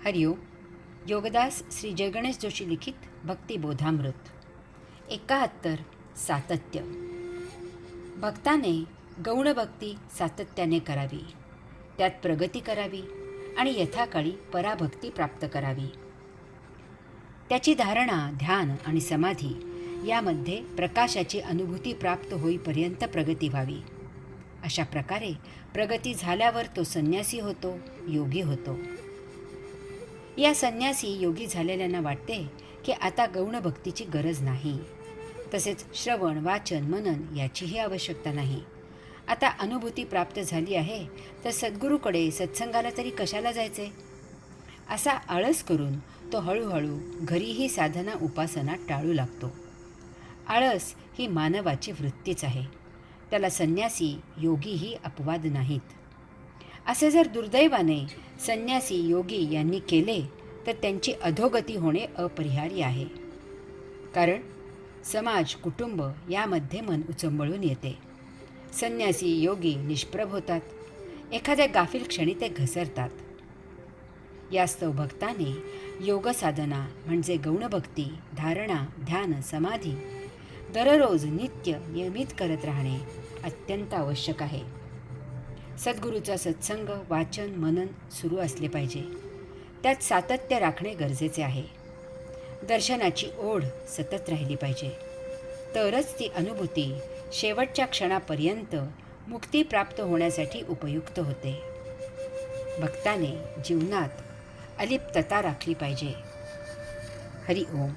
हरिओम. योगदास श्री जयगणेश जोशी लिखित भक्तिबोधामृत 71. सातत्य. भक्ताने गौणभक्ती सातत्याने करावी, त्यात प्रगती करावी आणि यथाकाळी पराभक्ती प्राप्त करावी. त्याची धारणा, ध्यान आणि समाधी यामध्ये प्रकाशाची अनुभूती प्राप्त होईपर्यंत प्रगती व्हावी. अशा प्रकारे प्रगती झाल्यावर तो संन्यासी होतो, योगी होतो. या संन्यासी योगी झालेल्यांना वाटते की आता गौणभक्तीची गरज नाही, तसेच श्रवण, वाचन, मनन याचीही आवश्यकता नाही. आता अनुभूती प्राप्त झाली आहे तर सद्गुरूकडे सत्संगाला तरी कशाला जायचे, असा आळस करून तो हळूहळू घरीही साधना उपासना टाळू लागतो. आळस ही मानवाची वृत्तीच आहे, त्याला संन्यासी योगीही अपवाद नाहीत. असे जर दुर्दैवाने संन्यासी योगी यांनी केले तर त्यांची अधोगती होणे अपरिहार्य आहे. कारण समाज, कुटुंब यामध्ये मन उचंबळून येते. संन्यासी योगी निष्प्रभ होतात, एखाद्या गाफील क्षणी ते घसरतात. यास्तव भक्ताने योग साधना म्हणजे गौणभक्ती, धारणा, ध्यान, समाधी दररोज नित्य नियमित करत राहणे अत्यंत आवश्यक आहे. सद्गुरूचा सत्संग, वाचन, मनन सुरू असले पाहिजे. त्यात सातत्य राखणे गरजेचे आहे. दर्शनाची ओढ सतत राहिली पाहिजे, तरच ती अनुभूती शेवटच्या क्षणापर्यंत मुक्ती प्राप्त होण्यासाठी उपयुक्त होते. भक्ताने जीवनात अलिप्तता राखली पाहिजे. हरि ओम.